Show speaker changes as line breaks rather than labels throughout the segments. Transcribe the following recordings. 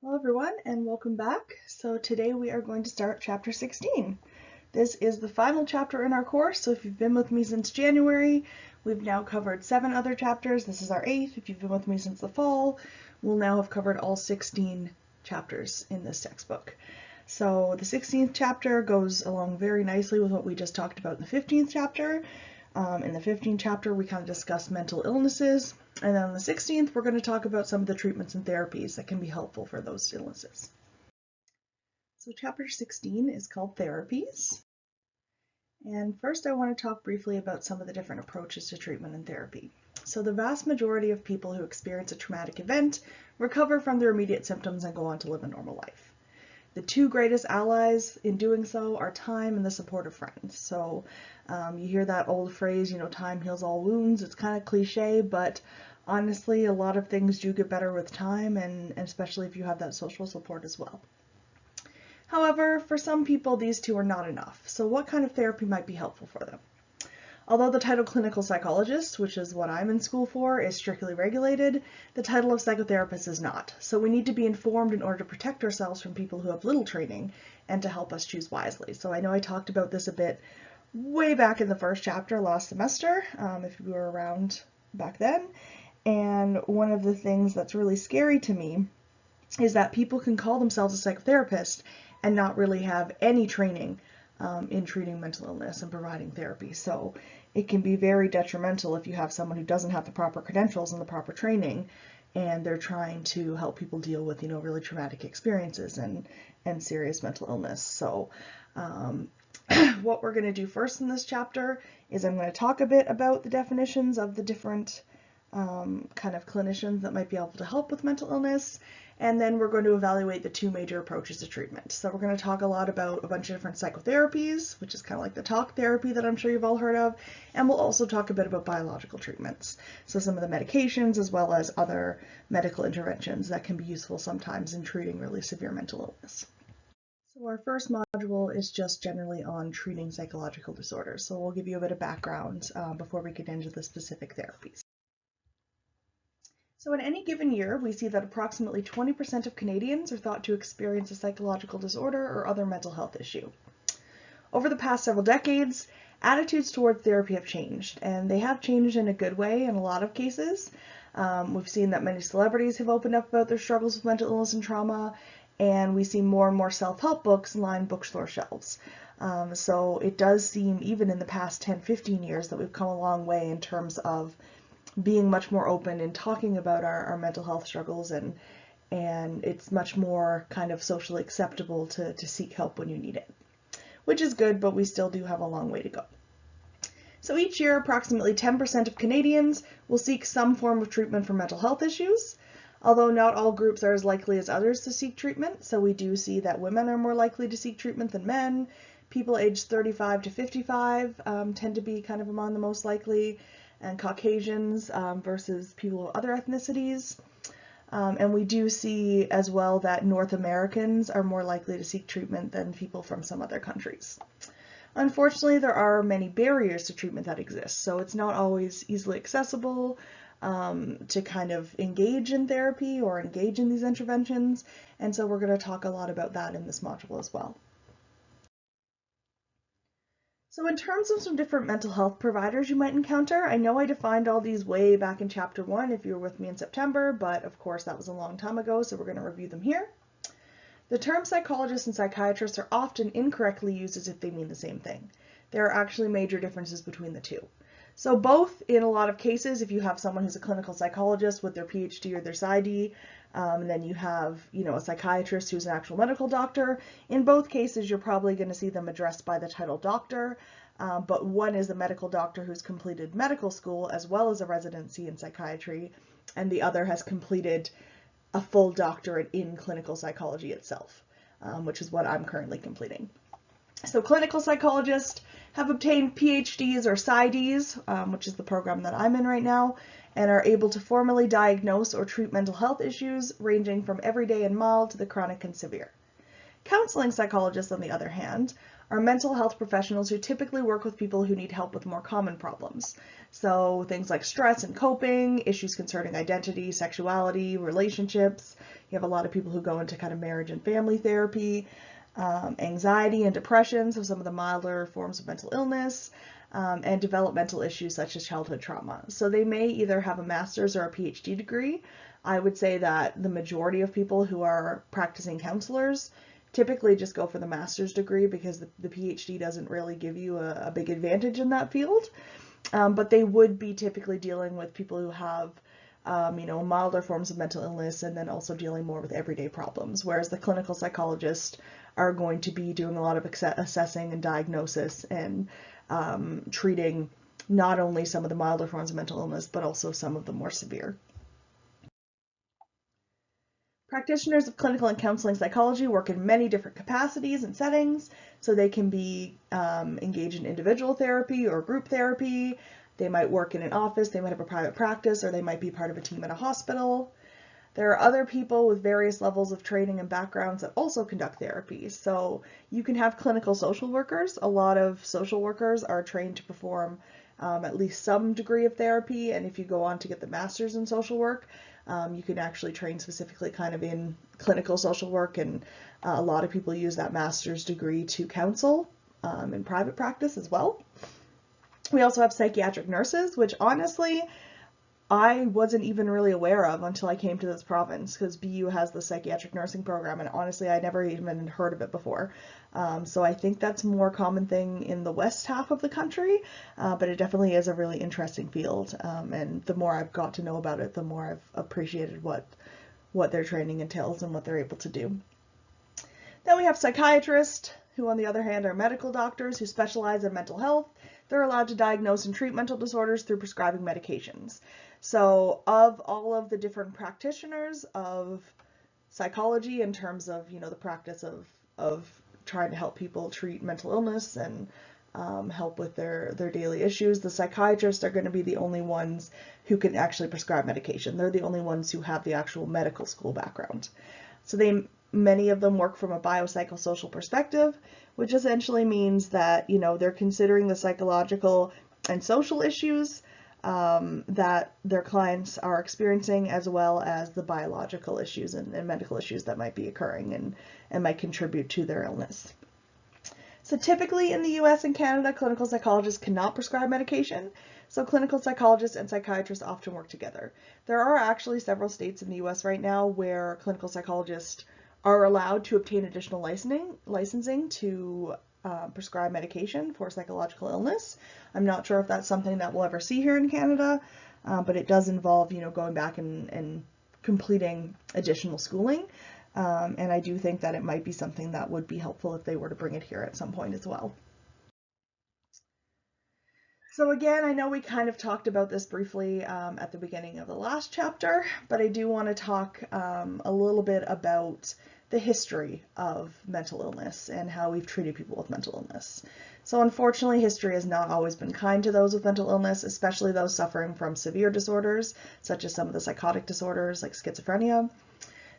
Hello everyone and welcome back. So today we are going to start chapter 16. This is the final chapter in our course, so if you've been with me since January, we've now covered 7 other chapters. This is our 8th. If you've been with me since the fall, we'll now have covered all 16 chapters in this textbook. So the 16th chapter goes along very nicely with what we just talked about in the 15th chapter. In the 15th chapter, we kind of discussed mental illnesses, and then on the 16th, we're going to talk about some of the treatments and therapies that can be helpful for those illnesses. So chapter 16 is called Therapies. And first, I want to talk briefly about some of the different approaches to treatment and therapy. So the vast majority of people who experience a traumatic event recover from their immediate symptoms and go on to live a normal life. The two greatest allies in doing so are time and the support of friends. So you hear that old phrase, time heals all wounds. It's kind of cliche, but honestly, a lot of things do get better with time, and especially if you have that social support as well. However, for some people, these two are not enough. So what kind of therapy might be helpful for them? Although the title clinical psychologist, which is what I'm in school for, is strictly regulated, the title of psychotherapist is not. So we need to be informed in order to protect ourselves from people who have little training and to help us choose wisely. So I know I talked about this a bit way back in the first chapter last semester, if you were around back then. And one of the things that's really scary to me is that people can call themselves a psychotherapist and not really have any training in treating mental illness and providing therapy. So it can be very detrimental if you have someone who doesn't have the proper credentials and the proper training, and they're trying to help people deal with, really traumatic experiences and serious mental illness. So what we're going to do first in this chapter is I'm going to talk a bit about the definitions of the different kind of clinicians that might be able to help with mental illness, and then we're going to evaluate the two major approaches to treatment. So we're going to talk a lot about a bunch of different psychotherapies, which is kind of like the talk therapy that I'm sure you've all heard of, and we'll also talk a bit about biological treatments. So some of the medications as well as other medical interventions that can be useful sometimes in treating really severe mental illness. So our first module is just generally on treating psychological disorders. So we'll give you a bit of background before we get into the specific therapies. So in any given year, we see that approximately 20% of Canadians are thought to experience a psychological disorder or other mental health issue. Over the past several decades, attitudes toward therapy have changed, and they have changed in a good way in a lot of cases. We've seen that many celebrities have opened up about their struggles with mental illness and trauma, and we see more and more self-help books line bookstore shelves. So it does seem, even in the past 10-15 years, that we've come a long way in terms of being much more open and talking about our mental health struggles, and it's much more kind of socially acceptable to seek help when you need it, which is good, but we still do have a long way to go. So each year, approximately 10% of Canadians will seek some form of treatment for mental health issues, although not all groups are as likely as others to seek treatment. So we do see that women are more likely to seek treatment than men. People aged 35 to 55 tend to be kind of among the most likely, and Caucasians versus people of other ethnicities. And we do see as well that North Americans are more likely to seek treatment than people from some other countries. Unfortunately, there are many barriers to treatment that exist, so it's not always easily accessible to kind of engage in therapy or engage in these interventions, and so we're going to talk a lot about that in this module as well. So in terms of some different mental health providers you might encounter, I know I defined all these way back in chapter 1 if you were with me in September, but of course that was a long time ago, so we're going to review them here. The terms psychologists and psychiatrists are often incorrectly used as if they mean the same thing. There are actually major differences between the two. So both, in a lot of cases, if you have someone who's a clinical psychologist with their PhD or their PsyD, and then you have, a psychiatrist who's an actual medical doctor. In both cases, you're probably going to see them addressed by the title doctor, but one is a medical doctor who's completed medical school as well as a residency in psychiatry, and the other has completed a full doctorate in clinical psychology itself, which is what I'm currently completing. So clinical psychologists have obtained PhDs or PsyDs, which is the program that I'm in right now, and are able to formally diagnose or treat mental health issues ranging from everyday and mild to the chronic and severe. Counseling psychologists, on the other hand, are mental health professionals who typically work with people who need help with more common problems. So things like stress and coping, issues concerning identity, sexuality, relationships, You have a lot of people who go into kind of marriage and family therapy, anxiety and depression, so some of the milder forms of mental illness, and developmental issues such as childhood trauma. So they may either have a master's or a PhD degree. I would say that the majority of people who are practicing counselors typically just go for the master's degree because the PhD doesn't really give you a big advantage in that field. But they would be typically dealing with people who have milder forms of mental illness and then also dealing more with everyday problems, whereas the clinical psychologists are going to be doing a lot of assessing and diagnosis and treating not only some of the milder forms of mental illness, but also some of the more severe. Practitioners of clinical and counseling psychology work in many different capacities and settings, so they can be engaged in individual therapy or group therapy. They might work in an office, they might have a private practice, or they might be part of a team at a hospital. There are other people with various levels of training and backgrounds that also conduct therapy. So you can have clinical social workers. A lot of social workers are trained to perform at least some degree of therapy, and if you go on to get the master's in social work, you can actually train specifically kind of in clinical social work, and a lot of people use that master's degree to counsel in private practice as well. We also have psychiatric nurses, which honestly I wasn't even really aware of until I came to this province, because BU has the psychiatric nursing program, and honestly I never even heard of it before. So I think that's a more common thing in the west half of the country, but it definitely is a really interesting field, and the more I've got to know about it, the more I've appreciated what their training entails and what they're able to do. Then we have psychiatrists, who on the other hand are medical doctors who specialize in mental health. They're allowed to diagnose and treat mental disorders through prescribing medications. So of all of the different practitioners of psychology in terms of, the practice of trying to help people treat mental illness and help with their daily issues, the psychiatrists are going to be the only ones who can actually prescribe medication. They're the only ones who have the actual medical school background. So many of them work from a biopsychosocial perspective, which essentially means that, they're considering the psychological and social issues that their clients are experiencing, as well as the biological issues and medical issues that might be occurring and might contribute to their illness. So typically in the US and Canada, clinical psychologists cannot prescribe medication. So clinical psychologists and psychiatrists often work together. There are actually several states in the US right now where clinical psychologists are allowed to obtain additional licensing to prescribe medication for psychological illness. I'm not sure if that's something that we'll ever see here in Canada, but it does involve, going back and completing additional schooling. And I do think that it might be something that would be helpful if they were to bring it here at some point as well. So again, I know we kind of talked about this briefly at the beginning of the last chapter, but I do want to talk a little bit about the history of mental illness and how we've treated people with mental illness. So unfortunately, history has not always been kind to those with mental illness, especially those suffering from severe disorders, such as some of the psychotic disorders like schizophrenia.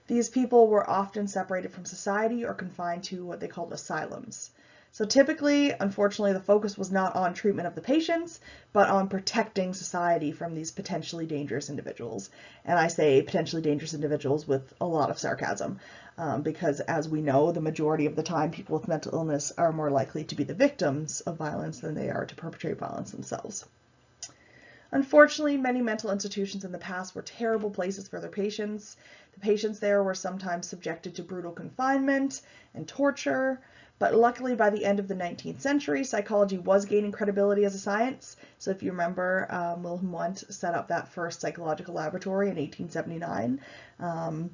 These people were often separated from society or confined to what they called asylums. So typically, unfortunately, the focus was not on treatment of the patients, but on protecting society from these potentially dangerous individuals. And I say potentially dangerous individuals with a lot of sarcasm, because as we know, the majority of the time, people with mental illness are more likely to be the victims of violence than they are to perpetrate violence themselves. Unfortunately, many mental institutions in the past were terrible places for their patients. The patients there were sometimes subjected to brutal confinement and torture. But luckily, by the end of the 19th century, psychology was gaining credibility as a science. So if you remember, Wilhelm Wundt set up that first psychological laboratory in 1879. And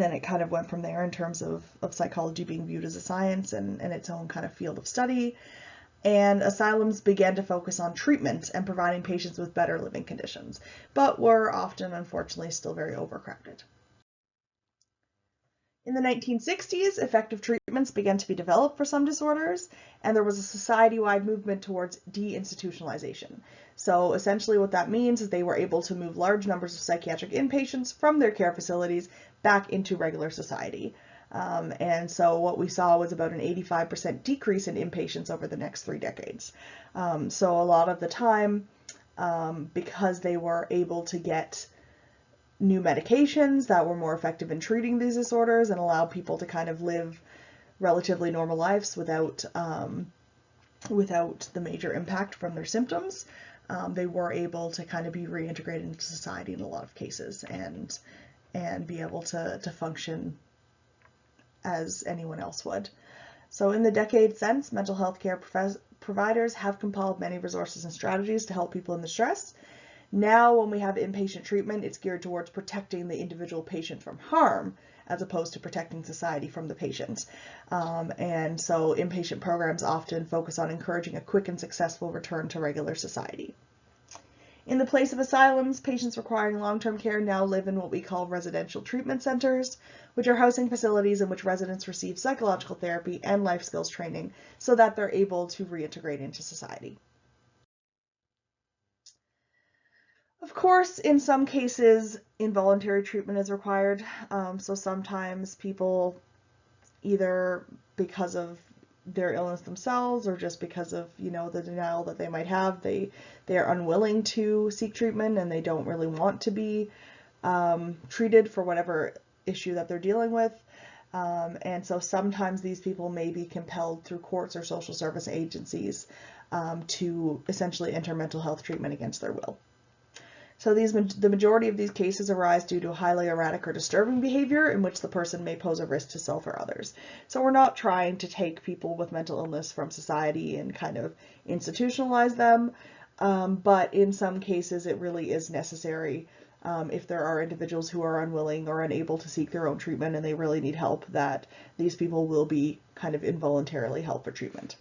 then it kind of went from there in terms of psychology being viewed as a science and its own kind of field of study. And asylums began to focus on treatment and providing patients with better living conditions, but were often, unfortunately, still very overcrowded. In the 1960s, effective treatments began to be developed for some disorders, and there was a society-wide movement towards deinstitutionalization. So essentially what that means is they were able to move large numbers of psychiatric inpatients from their care facilities back into regular society. And so what we saw was about an 85% decrease in inpatients over the next 3 decades. So a lot of the time, because they were able to get new medications that were more effective in treating these disorders and allow people to kind of live relatively normal lives without the major impact from their symptoms. They were able to kind of be reintegrated into society in a lot of cases and be able to function as anyone else would. So in the decades since, mental health care providers have compiled many resources and strategies to help people in distress. Now, when we have inpatient treatment, it's geared towards protecting the individual patient from harm, as opposed to protecting society from the patient. And so inpatient programs often focus on encouraging a quick and successful return to regular society. In the place of asylums, patients requiring long-term care now live in what we call residential treatment centers, which are housing facilities in which residents receive psychological therapy and life skills training so that they're able to reintegrate into society. Of course, in some cases, involuntary treatment is required. So sometimes people, either because of their illness themselves or just because of, the denial that they might have, they are unwilling to seek treatment and they don't really want to be treated for whatever issue that they're dealing with. And so sometimes these people may be compelled through courts or social service agencies to essentially enter mental health treatment against their will. So the majority of these cases arise due to highly erratic or disturbing behavior in which the person may pose a risk to self or others. So we're not trying to take people with mental illness from society and kind of institutionalize them, but in some cases it really is necessary if there are individuals who are unwilling or unable to seek their own treatment and they really need help, that these people will be kind of involuntarily held for treatment.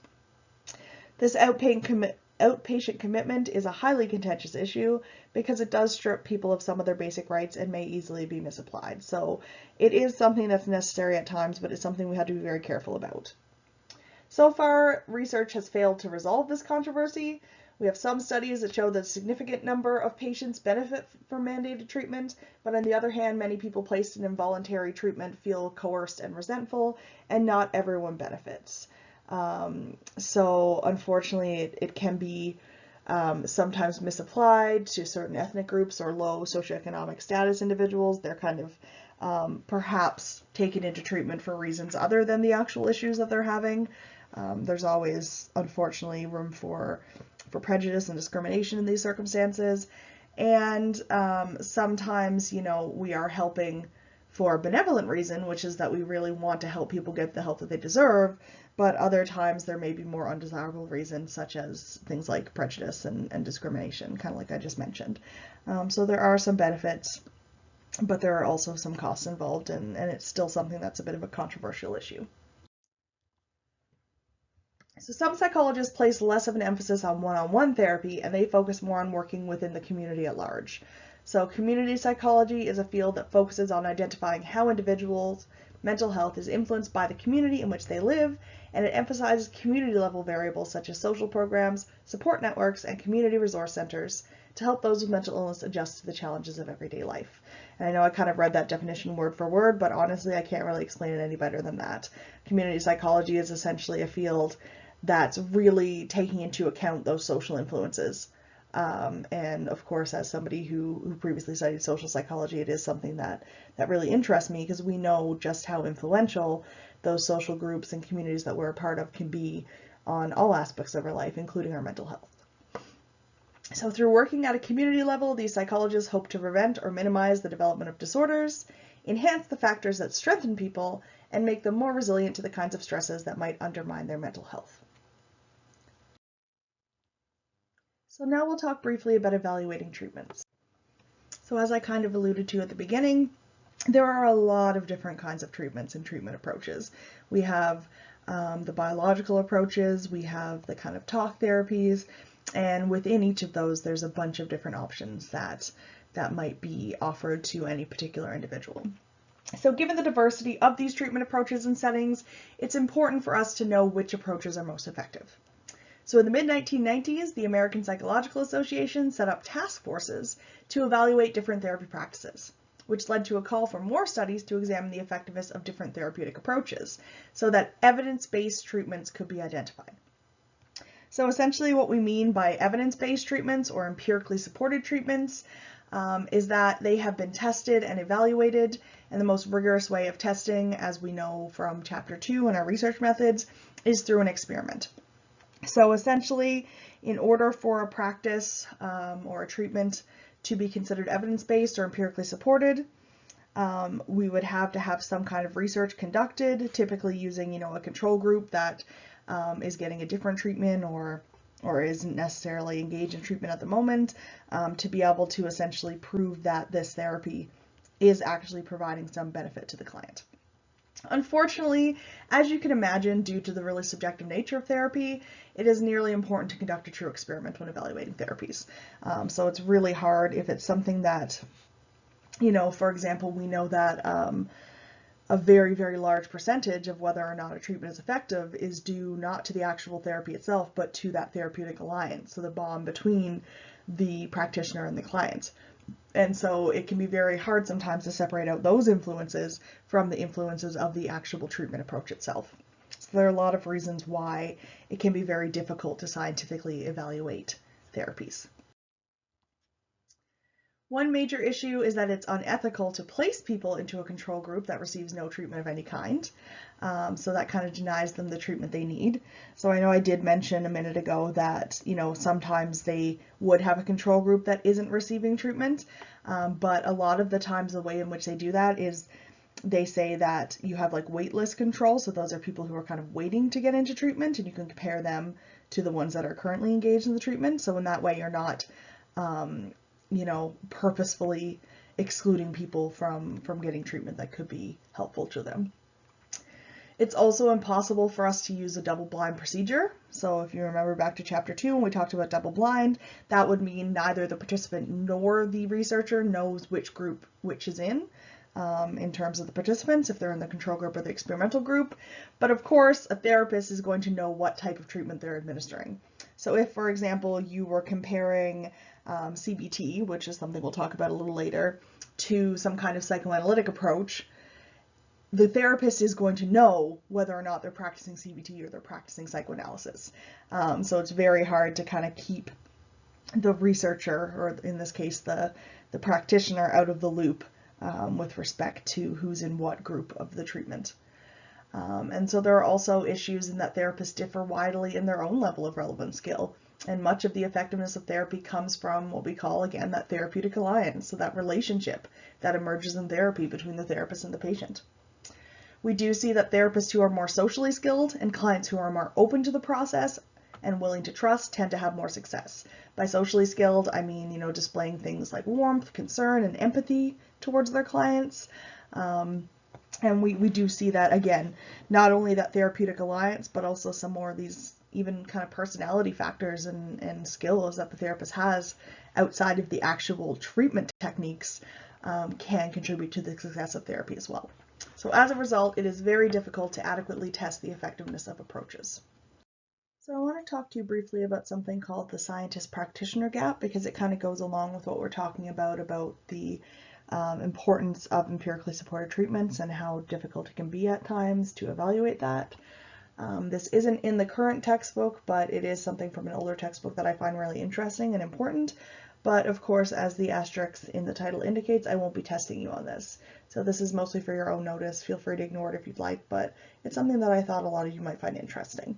This outpatient commitment is a highly contentious issue because it does strip people of some of their basic rights and may easily be misapplied. So it is something that's necessary at times, but it's something we have to be very careful about. So far, research has failed to resolve this controversy. We have some studies that show that a significant number of patients benefit from mandated treatment, but on the other hand, many people placed in involuntary treatment feel coerced and resentful, and not everyone benefits. So unfortunately, it can be sometimes misapplied to certain ethnic groups or low socioeconomic status individuals. They're kind of perhaps taken into treatment for reasons other than the actual issues that they're having. There's always, unfortunately, room for prejudice and discrimination in these circumstances. And sometimes, we are helping for a benevolent reason, which is that we really want to help people get the help that they deserve, but other times there may be more undesirable reasons, such as things like prejudice and discrimination, kind of like I just mentioned. So there are some benefits, but there are also some costs involved, and it's still something that's a bit of a controversial issue. So some psychologists place less of an emphasis on one-on-one therapy, and they focus more on working within the community at large. So community psychology is a field that focuses on identifying how individuals' mental health is influenced by the community in which they live, and it emphasizes community-level variables such as social programs, support networks, and community resource centers to help those with mental illness adjust to the challenges of everyday life. And I know I kind of read that definition word for word, but honestly, I can't really explain it any better than that. Community psychology is essentially a field that's really taking into account those social influences. And of course, as somebody who previously studied social psychology, it is something that really interests me, because we know just how influential those social groups and communities that we're a part of can be on all aspects of our life, including our mental health. So through working at a community level, these psychologists hope to prevent or minimize the development of disorders, enhance the factors that strengthen people, and make them more resilient to the kinds of stresses that might undermine their mental health. So now we'll talk briefly about evaluating treatments. So as I kind of alluded to at the beginning, there are a lot of different kinds of treatments and treatment approaches. We have the biological approaches, we have the kind of talk therapies, and within each of those there's a bunch of different options that might be offered to any particular individual. So given the diversity of these treatment approaches and settings, it's important for us to know which approaches are most effective. So in the mid-1990s, the American Psychological Association set up task forces to evaluate different therapy practices, which led to a call for more studies to examine the effectiveness of different therapeutic approaches so that evidence-based treatments could be identified. So essentially what we mean by evidence-based treatments or empirically supported treatments is that they have been tested and evaluated, and the most rigorous way of testing, as we know from Chapter 2 in our research methods, is through an experiment. So essentially, in order for a practice or a treatment to be considered evidence-based or empirically supported, we would have to have some kind of research conducted, typically using, a control group that is getting a different treatment or isn't necessarily engaged in treatment at the moment, to be able to essentially prove that this therapy is actually providing some benefit to the client. Unfortunately, as you can imagine, due to the really subjective nature of therapy, it is nearly important to conduct a true experiment when evaluating therapies. So it's really hard if it's something that, for example, we know that a very, very large percentage of whether or not a treatment is effective is due not to the actual therapy itself, but to that therapeutic alliance, so the bond between the practitioner and the client. And so it can be very hard sometimes to separate out those influences from the influences of the actual treatment approach itself. So there are a lot of reasons why it can be very difficult to scientifically evaluate therapies. One major issue is that it's unethical to place people into a control group that receives no treatment of any kind. So that kind of denies them the treatment they need. So I know I did mention a minute ago that, sometimes they would have a control group that isn't receiving treatment, but a lot of the times the way in which they do that is they say that you have like waitlist control. So those are people who are kind of waiting to get into treatment, and you can compare them to the ones that are currently engaged in the treatment. So in that way, you're not purposefully excluding people from getting treatment that could be helpful to them. It's also impossible for us to use a double-blind procedure. So if you remember back to Chapter 2 when we talked about double-blind, that would mean neither the participant nor the researcher knows which group which is in terms of the participants, if they're in the control group or the experimental group. But of course, a therapist is going to know what type of treatment they're administering. So if, for example, you were comparing CBT, which is something we'll talk about a little later, to some kind of psychoanalytic approach, the therapist is going to know whether or not they're practicing CBT or they're practicing psychoanalysis. So it's very hard to kind of keep the researcher, or in this case the practitioner, out of the loop with respect to who's in what group of the treatment. And so there are also issues in that therapists differ widely in their own level of relevant skill. And much of the effectiveness of therapy comes from what we call, again, that therapeutic alliance, so that relationship that emerges in therapy between the therapist and the patient. We do see that therapists who are more socially skilled and clients who are more open to the process and willing to trust tend to have more success. By socially skilled, I mean, displaying things like warmth, concern, and empathy towards their clients. And we do see that, again, not only that therapeutic alliance, but also some more of these even kind of personality factors and skills that the therapist has outside of the actual treatment techniques can contribute to the success of therapy as well. So as a result, it is very difficult to adequately test the effectiveness of approaches. So I want to talk to you briefly about something called the scientist-practitioner gap, because it kind of goes along with what we're talking about the importance of empirically supported treatments and how difficult it can be at times to evaluate that. This isn't in the current textbook, but it is something from an older textbook that I find really interesting and important. But of course, as the asterisk in the title indicates, I won't be testing you on this. So this is mostly for your own notice. Feel free to ignore it if you'd like, but it's something that I thought a lot of you might find interesting.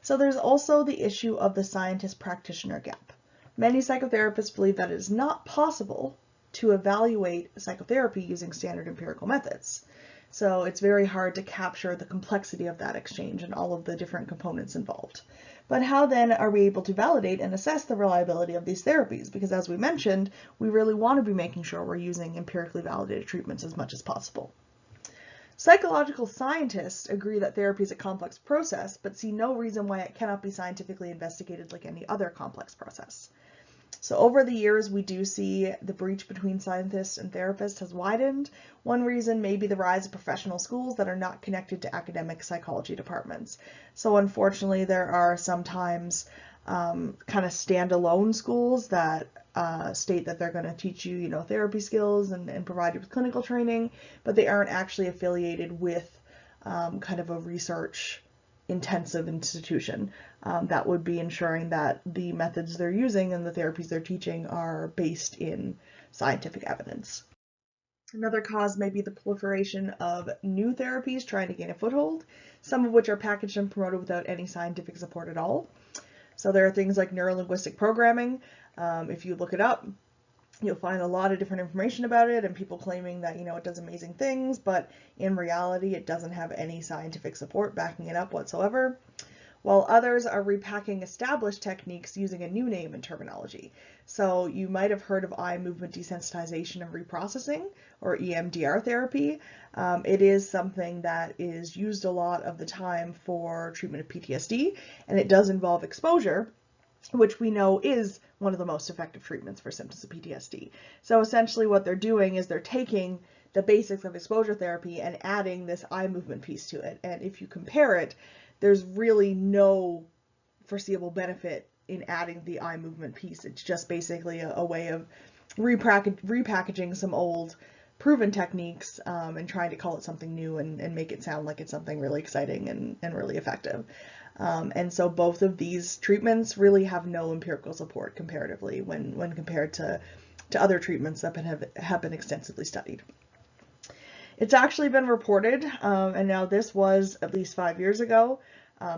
So there's also the issue of the scientist-practitioner gap. Many psychotherapists believe that it is not possible to evaluate psychotherapy using standard empirical methods. So it's very hard to capture the complexity of that exchange and all of the different components involved. But how then are we able to validate and assess the reliability of these therapies? Because as we mentioned, we really want to be making sure we're using empirically validated treatments as much as possible. Psychological scientists agree that therapy is a complex process, but see no reason why it cannot be scientifically investigated like any other complex process. So over the years, we do see the breach between scientists and therapists has widened. One reason may be the rise of professional schools that are not connected to academic psychology departments. So unfortunately, there are sometimes kind of standalone schools that state that they're going to teach you, therapy skills and provide you with clinical training, but they aren't actually affiliated with kind of a research intensive institution. That would be ensuring that the methods they're using and the therapies they're teaching are based in scientific evidence. Another cause may be the proliferation of new therapies trying to gain a foothold, some of which are packaged and promoted without any scientific support at all. So there are things like neurolinguistic programming. If you look it up, you'll find a lot of different information about it and people claiming that, it does amazing things, but in reality, it doesn't have any scientific support backing it up whatsoever. While others are repacking established techniques using a new name and terminology. So you might have heard of eye movement desensitization and reprocessing, or EMDR therapy. It is something that is used a lot of the time for treatment of PTSD, and it does involve exposure, which we know is one of the most effective treatments for symptoms of PTSD. So essentially what they're doing is they're taking the basics of exposure therapy and adding this eye movement piece to it. And if you compare it, there's really no foreseeable benefit in adding the eye movement piece. It's just basically a way of repackaging some old proven techniques and trying to call it something new and make it sound like it's something really exciting and really effective. And so both of these treatments really have no empirical support comparatively when compared to other treatments that have been extensively studied. It's actually been reported, and now this was at least 5 years ago,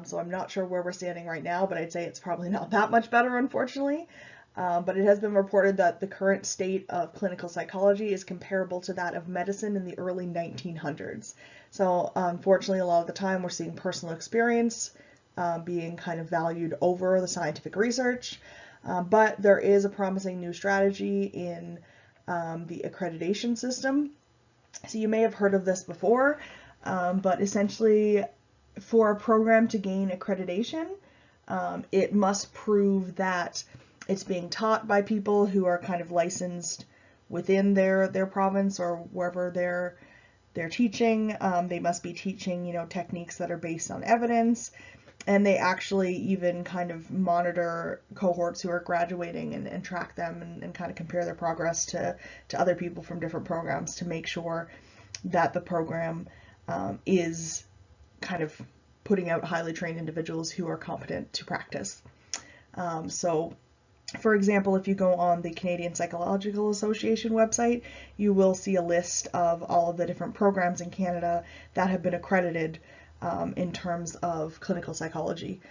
so I'm not sure where we're standing right now, but I'd say it's probably not that much better, unfortunately. But it has been reported that the current state of clinical psychology is comparable to that of medicine in the early 1900s. So unfortunately, a lot of the time we're seeing personal experience being kind of valued over the scientific research. But there is a promising new strategy in the accreditation system. So you may have heard of this before, but essentially for a program to gain accreditation, it must prove that it's being taught by people who are kind of licensed within their province or wherever they're teaching. They must be teaching, techniques that are based on evidence, and they actually even kind of monitor cohorts who are graduating and track them and kind of compare their progress to other people from different programs to make sure that the program is kind of putting out highly trained individuals who are competent to practice. So for example, if you go on the Canadian Psychological Association website, you will see a list of all of the different programs in Canada that have been accredited in terms of clinical psychology.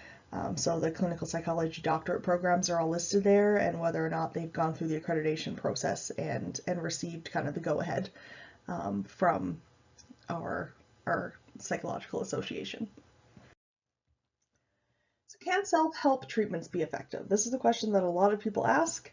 So the clinical psychology doctorate programs are all listed there, and whether or not they've gone through the accreditation process and received kind of the go-ahead from our psychological association. So can self-help treatments be effective? This is a question that a lot of people ask.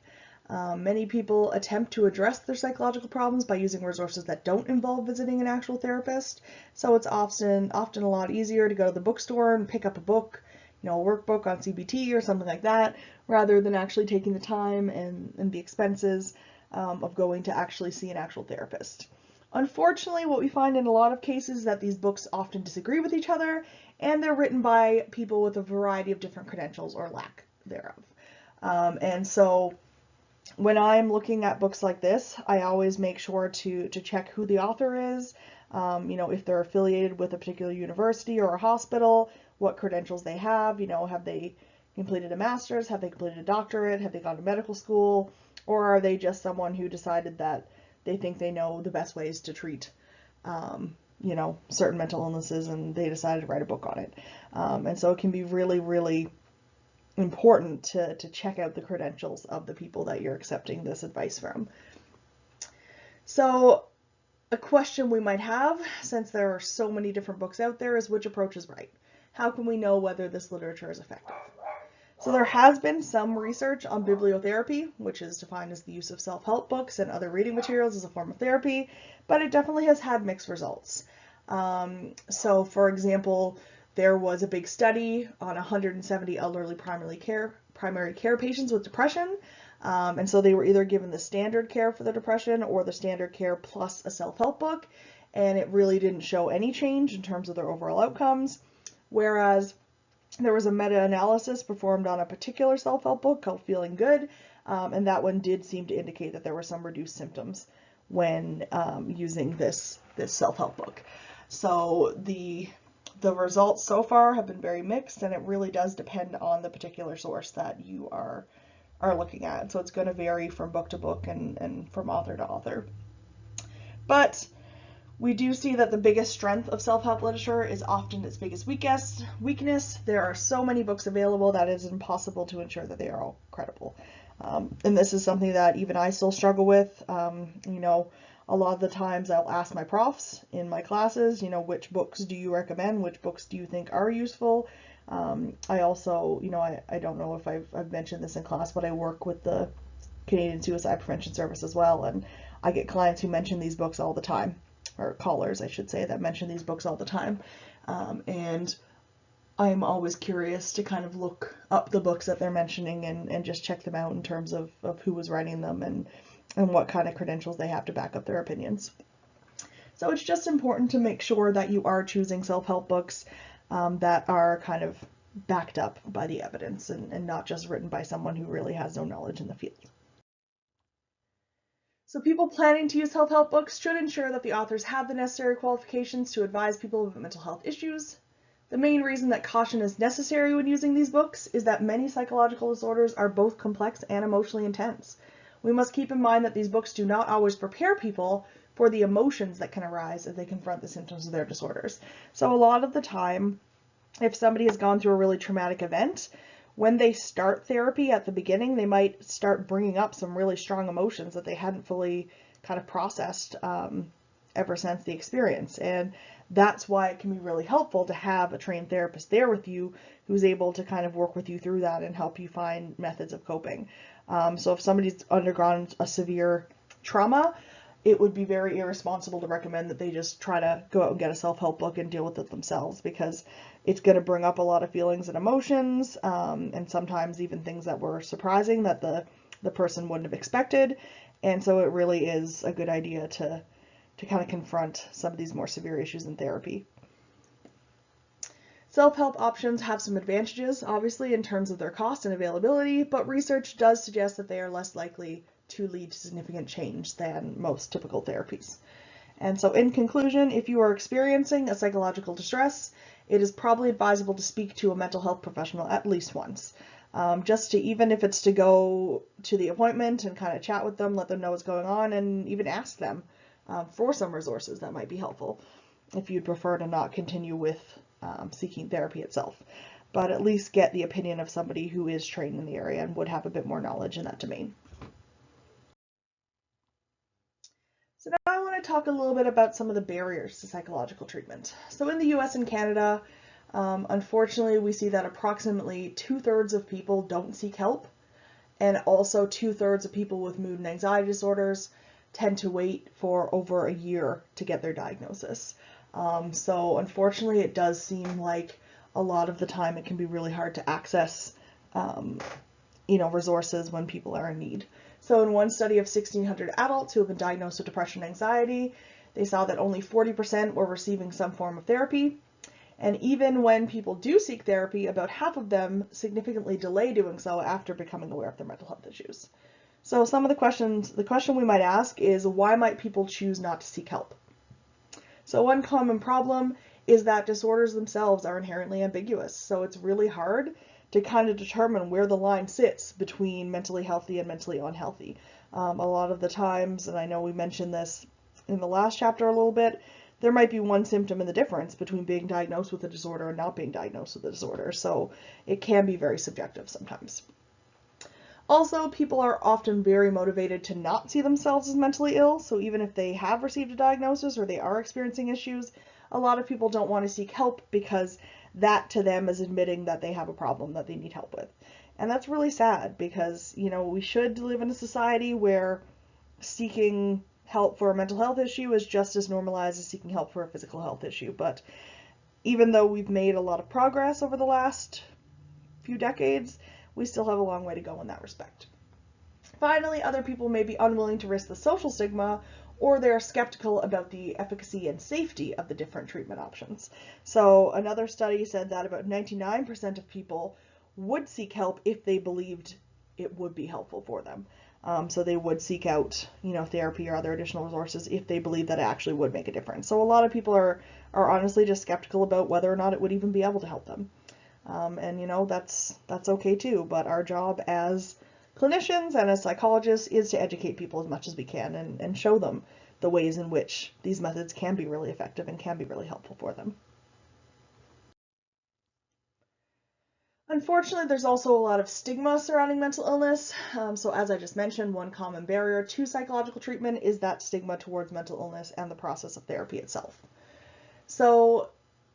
Many people attempt to address their psychological problems by using resources that don't involve visiting an actual therapist. So it's often a lot easier to go to the bookstore and pick up a book, a workbook on CBT or something like that, rather than actually taking the time and the expenses of going to actually see an actual therapist. Unfortunately, what we find in a lot of cases is that these books often disagree with each other, and they're written by people with a variety of different credentials or lack thereof. And so when I'm looking at books like this, I always make sure to check who the author is, if they're affiliated with a particular university or a hospital, what credentials they have, have they completed a master's, have they completed a doctorate, have they gone to medical school, or are they just someone who decided that they think they know the best ways to treat, certain mental illnesses, and they decided to write a book on it. And so it can be really, really important to check out the credentials of the people that you're accepting this advice from. So a question we might have, since there are so many different books out there, is which approach is right? How can we know whether this literature is effective? So there has been some research on bibliotherapy, which is defined as the use of self-help books and other reading materials as a form of therapy, but it definitely has had mixed results. So for example, there was a big study on 170 elderly primary care patients with depression, and so they were either given the standard care for the depression or the standard care plus a self-help book, and it really didn't show any change in terms of their overall outcomes, whereas there was a meta-analysis performed on a particular self-help book called Feeling Good, and that one did seem to indicate that there were some reduced symptoms when using this self-help book. So the The results so far have been very mixed, and it really does depend on the particular source that you are looking at. So it's going to vary from book to book and from author to author. But we do see that the biggest strength of self-help literature is often its biggest weakness. There are so many books available that it is impossible to ensure that they are all credible. And this is something that even I still struggle with. You know, a lot of the times I'll ask my profs in my classes, you know, which books do you recommend? Which books do you think are useful? I also, you know, I don't know if I've mentioned this in class, but I work with the Canadian Suicide Prevention Service as well, and I get clients who mention these books all the time, or callers, I should say, that mention these books all the time. And I'm always curious to kind of look up the books that they're mentioning and just check them out in terms of who was writing them and what kind of credentials they have to back up their opinions. So it's just important to make sure that you are choosing self-help books that are kind of backed up by the evidence and not just written by someone who really has no knowledge in the field. So people planning to use self-help books should ensure that the authors have the necessary qualifications to advise people with mental health issues. The main reason that caution is necessary when using these books is that many psychological disorders are both complex and emotionally intense. We must keep in mind that these books do not always prepare people for the emotions that can arise as they confront the symptoms of their disorders. So a lot of the time, if somebody has gone through a really traumatic event, when they start therapy at the beginning, they might start bringing up some really strong emotions that they hadn't fully kind of processed ever since the experience. And that's why it can be really helpful to have a trained therapist there with you who's able to kind of work with you through that and help you find methods of coping. So if somebody's undergone a severe trauma, it would be very irresponsible to recommend that they just try to go out and get a self-help book and deal with it themselves, because it's going to bring up a lot of feelings and emotions, and sometimes even things that were surprising that the person wouldn't have expected. And so it really is a good idea to kind of confront some of these more severe issues in therapy. Self-help options have some advantages, obviously, in terms of their cost and availability, but research does suggest that they are less likely to lead to significant change than most typical therapies. And so in conclusion, if you are experiencing a psychological distress, it is probably advisable to speak to a mental health professional at least once. Just to, even if it's to go to the appointment and kind of chat with them, let them know what's going on, and even ask them for some resources that might be helpful if you'd prefer to not continue with seeking therapy itself. But at least get the opinion of somebody who is trained in the area and would have a bit more knowledge in that domain. So now I want to talk a little bit about some of the barriers to psychological treatment. So in the US and Canada, unfortunately, we see that approximately 2/3 of people don't seek help, and also 2/3 of people with mood and anxiety disorders tend to wait for over a year to get their diagnosis. So unfortunately, it does seem like a lot of the time it can be really hard to access resources when people are in need. So in one study of 1,600 adults who have been diagnosed with depression and anxiety, they saw that only 40% were receiving some form of therapy. And even when people do seek therapy, about half of them significantly delay doing so after becoming aware of their mental health issues. So some of the question we might ask is, why might people choose not to seek help? So one common problem is that disorders themselves are inherently ambiguous. So it's really hard to kind of determine where the line sits between mentally healthy and mentally unhealthy. A lot of the times, and I know we mentioned this in the last chapter a little bit, there might be one symptom in the difference between being diagnosed with a disorder and not being diagnosed with a disorder. So it can be very subjective sometimes. Also, people are often very motivated to not see themselves as mentally ill. So even if they have received a diagnosis or they are experiencing issues, a lot of people don't want to seek help because that to them is admitting that they have a problem that they need help with. And that's really sad because, we should live in a society where seeking help for a mental health issue is just as normalized as seeking help for a physical health issue. But even though we've made a lot of progress over the last few decades, we still have a long way to go in that respect. Finally, other people may be unwilling to risk the social stigma, or they're skeptical about the efficacy and safety of the different treatment options. So another study said that about 99% of people would seek help if they believed it would be helpful for them. So they would seek out, therapy or other additional resources if they believe that it actually would make a difference. So a lot of people are are honestly just skeptical about whether or not it would even be able to help them. And you know, that's okay too, but our job as clinicians and as psychologists is to educate people as much as we can and show them the ways in which these methods can be really effective and can be really helpful for them. Unfortunately, there's also a lot of stigma surrounding mental illness. So as I just mentioned, one common barrier to psychological treatment is that stigma towards mental illness and the process of therapy itself. So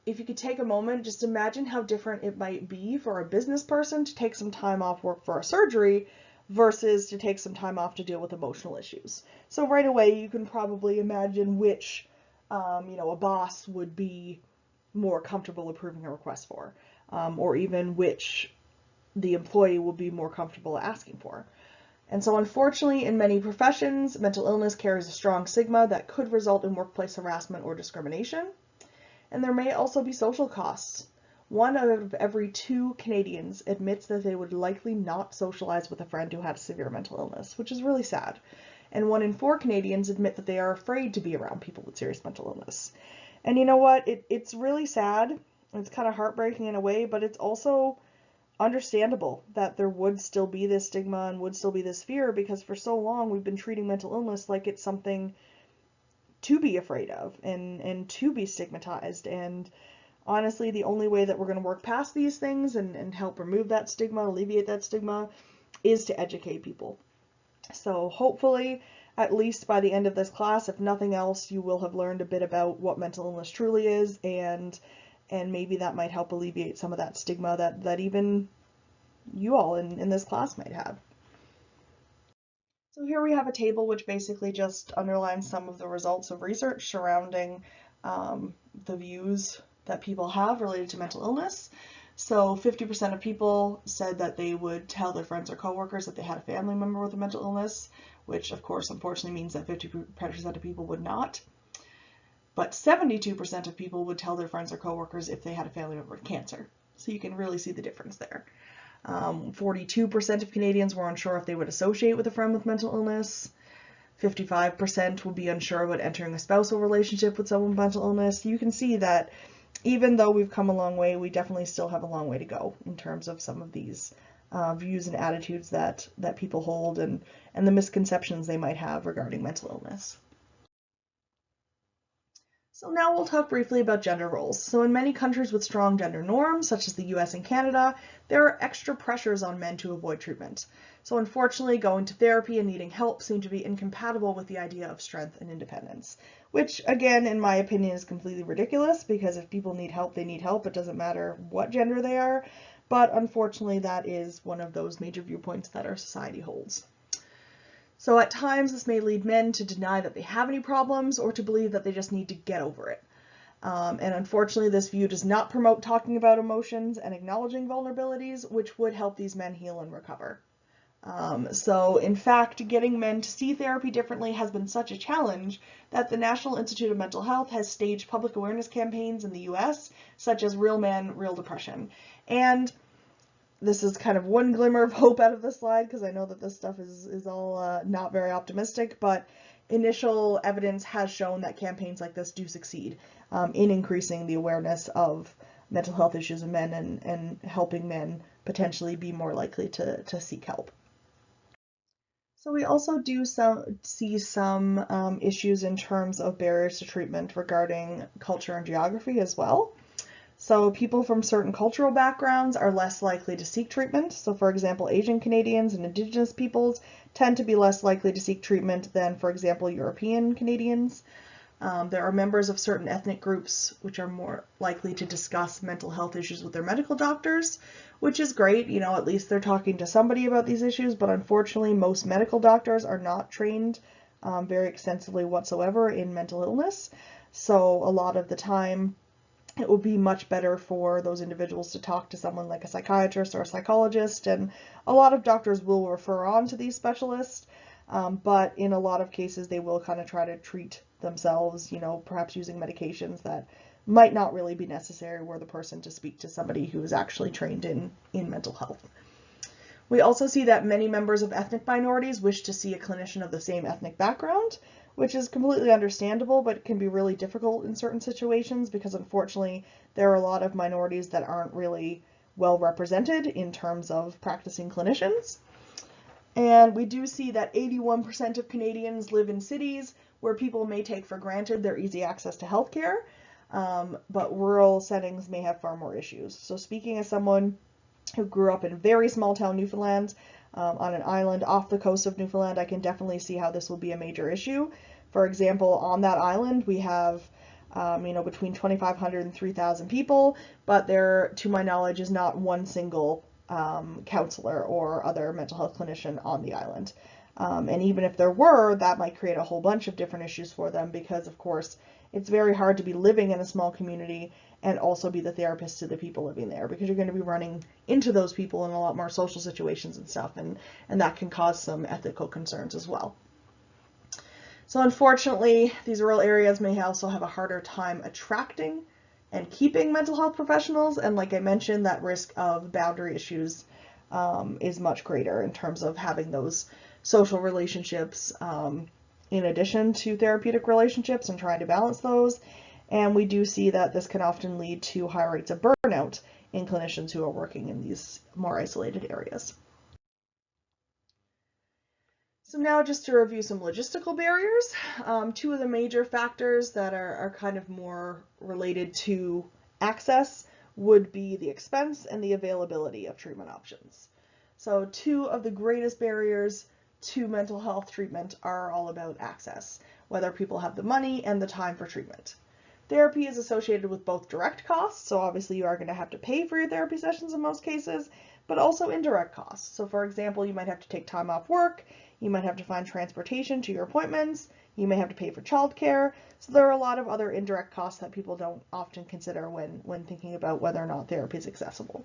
if you could take a moment, just imagine how different it might be for a business person to take some time off work for a surgery versus to take some time off to deal with emotional issues. So right away, you can probably imagine which, a boss would be more comfortable approving a request for, or even which the employee will be more comfortable asking for. And so unfortunately, in many professions, mental illness carries a strong stigma that could result in workplace harassment or discrimination. And there may also be social costs. 1 out of every 2 Canadians admits that they would likely not socialize with a friend who had severe mental illness, which is really sad. And 1 in 4 Canadians admit that they are afraid to be around people with serious mental illness. And you know what? It's really sad. It's kind of heartbreaking in a way, but it's also understandable that there would still be this stigma and would still be this fear, because for so long we've been treating mental illness like it's something to be afraid of and to be stigmatized. And honestly, the only way that we're going to work past these things and help remove that stigma, alleviate that stigma, is to educate people. So hopefully, at least by the end of this class, if nothing else, you will have learned a bit about what mental illness truly is, and maybe that might help alleviate some of that stigma that even you all in this class might have. So here we have a table which basically just underlines some of the results of research surrounding the views that people have related to mental illness. So 50% of people said that they would tell their friends or coworkers that they had a family member with a mental illness, which of course unfortunately means that 50% of people would not. But 72% of people would tell their friends or coworkers if they had a family member with cancer. So you can really see the difference there. 42% of Canadians were unsure if they would associate with a friend with mental illness. 55% would be unsure about entering a spousal relationship with someone with mental illness. You can see that even though we've come a long way, we definitely still have a long way to go in terms of some of these views and attitudes that people hold and the misconceptions they might have regarding mental illness. So now we'll talk briefly about gender roles. So in many countries with strong gender norms, such as the US and Canada, there are extra pressures on men to avoid treatment. So unfortunately, going to therapy and needing help seem to be incompatible with the idea of strength and independence, which again, in my opinion, is completely ridiculous, because if people need help, they need help. It doesn't matter what gender they are. But unfortunately, that is one of those major viewpoints that our society holds. So at times this may lead men to deny that they have any problems or to believe that they just need to get over it. And unfortunately, this view does not promote talking about emotions and acknowledging vulnerabilities, which would help these men heal and recover. So in fact, getting men to see therapy differently has been such a challenge that the National Institute of Mental Health has staged public awareness campaigns in the US, such as Real Men, Real Depression. And this is kind of one glimmer of hope out of the slide, because I know that this stuff is all not very optimistic, but initial evidence has shown that campaigns like this do succeed in increasing the awareness of mental health issues in men and helping men potentially be more likely to seek help. So we also do see some issues in terms of barriers to treatment regarding culture and geography as well. So people from certain cultural backgrounds are less likely to seek treatment. So for example, Asian Canadians and Indigenous peoples tend to be less likely to seek treatment than, for example, European Canadians. There are members of certain ethnic groups which are more likely to discuss mental health issues with their medical doctors, which is great. You know, at least they're talking to somebody about these issues, but unfortunately most medical doctors are not trained very extensively whatsoever in mental illness. So a lot of the time, it would be much better for those individuals to talk to someone like a psychiatrist or a psychologist, and a lot of doctors will refer on to these specialists, but in a lot of cases they will kind of try to treat themselves, you know, perhaps using medications that might not really be necessary were the person to speak to somebody who is actually trained in mental health. We also see that many members of ethnic minorities wish to see a clinician of the same ethnic background, which is completely understandable, but it can be really difficult in certain situations because unfortunately there are a lot of minorities that aren't really well represented in terms of practicing clinicians. And we do see that 81% of Canadians live in cities where people may take for granted their easy access to healthcare, but rural settings may have far more issues. So speaking as someone who grew up in very small town Newfoundland, on an island off the coast of Newfoundland, I can definitely see how this will be a major issue. For example, on that island, we have between 2,500 and 3,000 people, but there, to my knowledge, is not one single counselor or other mental health clinician on the island. And even if there were, that might create a whole bunch of different issues for them because, of course, it's very hard to be living in a small community and also be the therapist to the people living there because you're going to be running into those people in a lot more social situations and stuff, and that can cause some ethical concerns as well. So unfortunately, these rural areas may also have a harder time attracting and keeping mental health professionals, and like I mentioned, that risk of boundary issues is much greater in terms of having those social relationships in addition to therapeutic relationships and trying to balance those. And we do see that this can often lead to high rates of burnout in clinicians who are working in these more isolated areas. So now just to review some logistical barriers, two of the major factors that are kind of more related to access would be the expense and the availability of treatment options. So two of the greatest barriers to mental health treatment are all about access, whether people have the money and the time for treatment. Therapy is associated with both direct costs, so obviously you are going to have to pay for your therapy sessions in most cases, but also indirect costs. So for example, you might have to take time off work, you might have to find transportation to your appointments, you may have to pay for childcare. So there are a lot of other indirect costs that people don't often consider when thinking about whether or not therapy is accessible.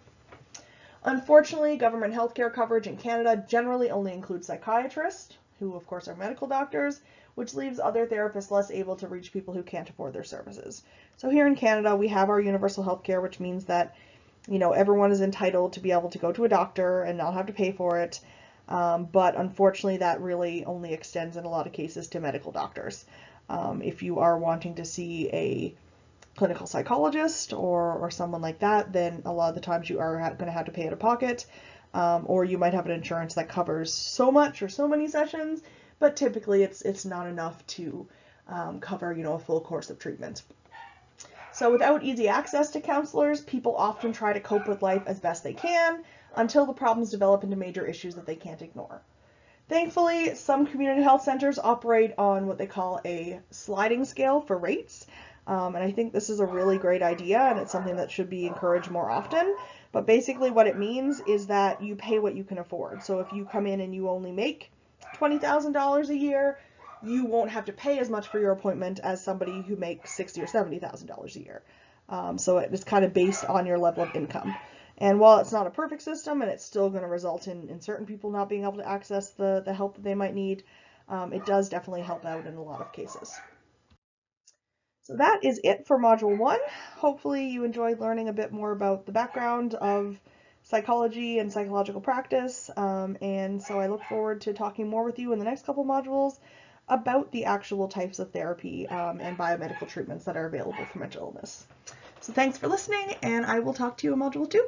Unfortunately, government healthcare coverage in Canada generally only includes psychiatrists, who of course are medical doctors, which leaves other therapists less able to reach people who can't afford their services. So here in Canada, we have our universal healthcare, which means that everyone is entitled to be able to go to a doctor and not have to pay for it. But unfortunately, that really only extends in a lot of cases to medical doctors. If you are wanting to see a clinical psychologist or someone like that, then a lot of the times you are going to have to pay out of pocket, or you might have an insurance that covers so much or so many sessions, but typically it's not enough to cover a full course of treatment. So without easy access to counselors, people often try to cope with life as best they can until the problems develop into major issues that they can't ignore. Thankfully, some community health centers operate on what they call a sliding scale for rates. And I think this is a really great idea, and it's something that should be encouraged more often. But basically what it means is that you pay what you can afford. So if you come in and you only make $20,000 a year, you won't have to pay as much for your appointment as somebody who makes $60,000 or $70,000 a year. So it's kind of based on your level of income. And while it's not a perfect system, and it's still going to result in certain people not being able to access the help that they might need, it does definitely help out in a lot of cases. So that is it for Module 1. Hopefully you enjoyed learning a bit more about the background of psychology and psychological practice, and so I look forward to talking more with you in the next couple modules about the actual types of therapy and biomedical treatments that are available for mental illness. So thanks for listening, and I will talk to you in Module 2.